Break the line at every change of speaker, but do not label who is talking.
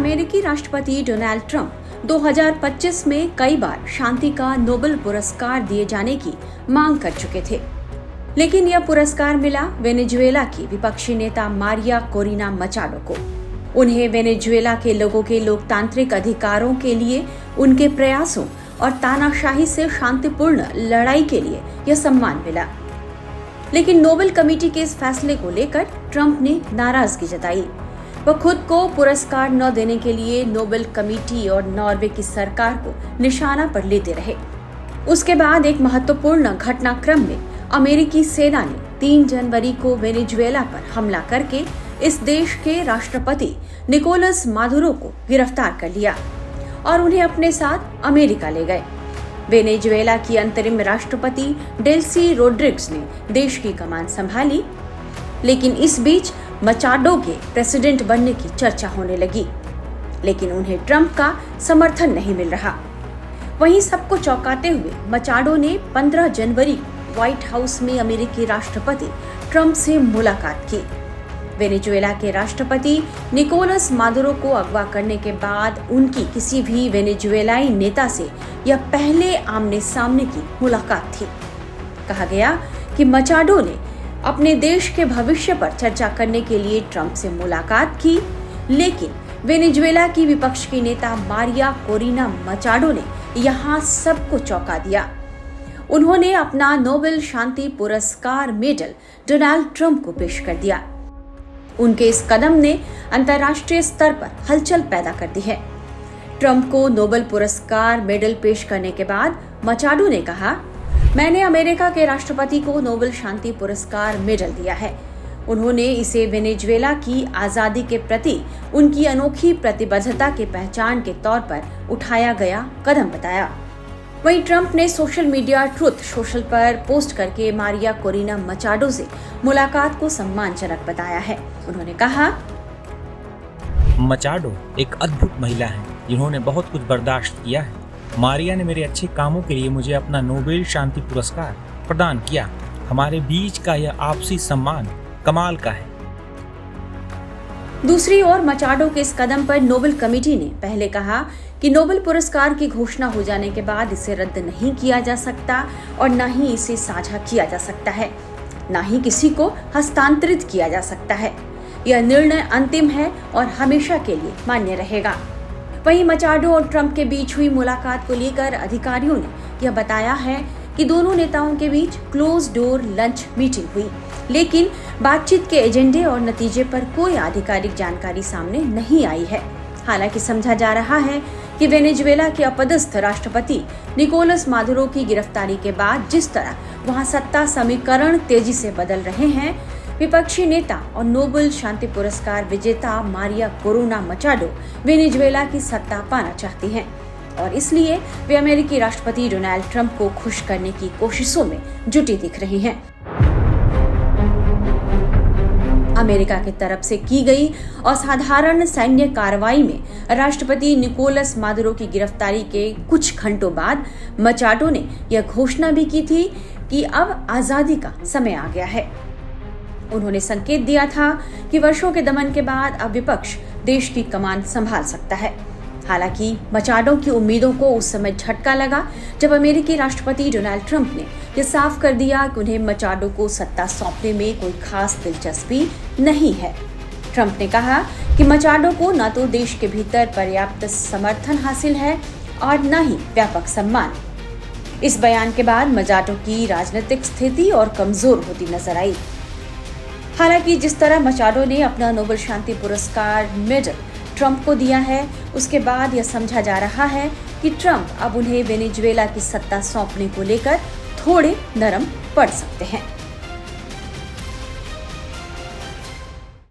अमेरिकी राष्ट्रपति Donald Trump 2025 में कई बार शांति का नोबेल पुरस्कार दिए जाने की मांग कर चुके थे, लेकिन यह पुरस्कार मिला वेनेजुएला की विपक्षी नेता मारिया कोरिना मचाडो को। उन्हें वेनेजुएला के लोगों के लोकतांत्रिक अधिकारों के लिए उनके प्रयासों और तानाशाही से शांतिपूर्ण लड़ाई के लिए यह सम्मान मिला। लेकिन नोबेल कमेटी के इस फैसले को लेकर ट्रंप ने नाराजगी जताई। वह खुद को पुरस्कार न देने के लिए नोबेल कमेटी और नॉर्वे की सरकार को निशाना पर लेते रहे। उसके बाद एक महत्वपूर्ण घटनाक्रम में अमेरिकी सेना ने 3 जनवरी को वेनेजुएला पर हमला करके इस देश के राष्ट्रपति निकोलस मादुरो को गिरफ्तार कर लिया और उन्हें अपने साथ अमेरिका ले गए। वेनेजुएला की अंतरिम राष्ट्रपति डेल्सी रोड्रिग्स ने देश की कमान संभाली, लेकिन इस बीच मचाडो के प्रेसिडेंट बनने की चर्चा होने लगी, लेकिन उन्हें ट्रंप का समर्थन नहीं मिल रहा। वहीं सबको चौंकाते हुए मचाडो ने 15 जनवरी को व्हाइट हाउस में अमेरिकी राष्ट्रपति ट्रंप से मुलाकात की। वेनेजुएला के राष्ट्रपति निकोलस मादुरो को अगवा करने के बाद उनकी किसी भी वेनेजुएलाई नेता से यह पहले आमने सामने की मुलाकात थी। कहा गया कि मचाडो ने अपने देश के भविष्य पर चर्चा करने के लिए ट्रंप से मुलाकात की, लेकिन वेनेजुएला की विपक्ष की नेता मारिया कोरिना मचाडो ने यहाँ सबको चौंका दिया। उन्होंने अपना नोबेल शांति पुरस्कार मेडल डोनाल्ड ट्रंप को पेश कर दिया। उनके इस कदम ने अंतर्राष्ट्रीय स्तर पर हलचल पैदा कर दी है। ट्रंप को नोबेल पुरस्कार मेडल पेश करने के बाद मचाडो ने कहा, मैंने अमेरिका के राष्ट्रपति को नोबेल शांति पुरस्कार मेडल दिया है। उन्होंने इसे वेनेजुएला की आजादी के प्रति उनकी अनोखी प्रतिबद्धता के पहचान के तौर पर उठाया गया कदम बताया। वहीं ट्रंप ने सोशल मीडिया ट्रुथ सोशल पर पोस्ट करके मारिया कोरिना मचाडो से मुलाकात को सम्मानजनक बताया है। उन्होंने कहा,
मचाडो एक अद्भुत महिला है जिन्होंने बहुत कुछ बर्दाश्त किया है। मारिया ने मेरे अच्छे कामों के लिए मुझे अपना नोबेल शांति पुरस्कार प्रदान किया। हमारे बीच का यह आपसी सम्मान कमाल का है।
दूसरी ओर मचाडो के इस कदम पर नोबेल कमेटी ने पहले कहा कि नोबेल पुरस्कार की घोषणा हो जाने के बाद इसे रद्द नहीं किया जा सकता और न ही इसे साझा किया जा सकता है, न ही किसी को हस्तांतरित किया जा सकता है। यह निर्णय अंतिम है और हमेशा के लिए मान्य रहेगा। वहीं मचाडो और ट्रंप के बीच हुई मुलाकात को लेकर अधिकारियों ने यह बताया है कि दोनों नेताओं के बीच क्लोज डोर लंच मीटिंग हुई, लेकिन बातचीत के एजेंडे और नतीजे पर कोई आधिकारिक जानकारी सामने नहीं आई है। हालांकि समझा जा रहा है कि वेनेजुएला के अपदस्थ राष्ट्रपति निकोलस मादुरो की गिरफ्तारी के बाद जिस तरह वहां सत्ता समीकरण तेजी से बदल रहे हैं, विपक्षी नेता और नोबेल शांति पुरस्कार विजेता मारिया कोरिना मचाडो वेनेजुएला की सत्ता पाना चाहती हैं और इसलिए वे अमेरिकी राष्ट्रपति डोनाल्ड ट्रंप को खुश करने की कोशिशों में जुटी दिख रही हैं। अमेरिका की तरफ से की गई असाधारण सैन्य कार्रवाई में राष्ट्रपति निकोलस मादुरो की गिरफ्तारी के कुछ घंटों बाद मचाडो ने यह घोषणा भी की थी कि अब आजादी का समय आ गया है। उन्होंने संकेत दिया था कि वर्षों के दमन के बाद अब विपक्ष देश की कमान संभाल सकता है। हालांकि मचाडो की उम्मीदों को उस समय झटका लगा जब अमेरिकी राष्ट्रपति डोनाल्ड ट्रंप ने यह साफ कर दिया कि उन्हें मचाडो को सत्ता सौंपने में कोई खास दिलचस्पी नहीं है। ट्रंप ने कहा कि मचाडो को न तो देश के भीतर पर्याप्त समर्थन हासिल है और न ही व्यापक सम्मान। इस बयान के बाद मचाडो की राजनीतिक स्थिति और कमजोर होती नजर आई। हालांकि जिस तरह मचाडो ने अपना नोबेल शांति पुरस्कार मेडल ट्रंप को दिया है, उसके बाद यह समझा जा रहा है कि ट्रंप अब उन्हें वेनेजुएला की सत्ता सौंपने को लेकर थोड़े नरम पड़ सकते हैं।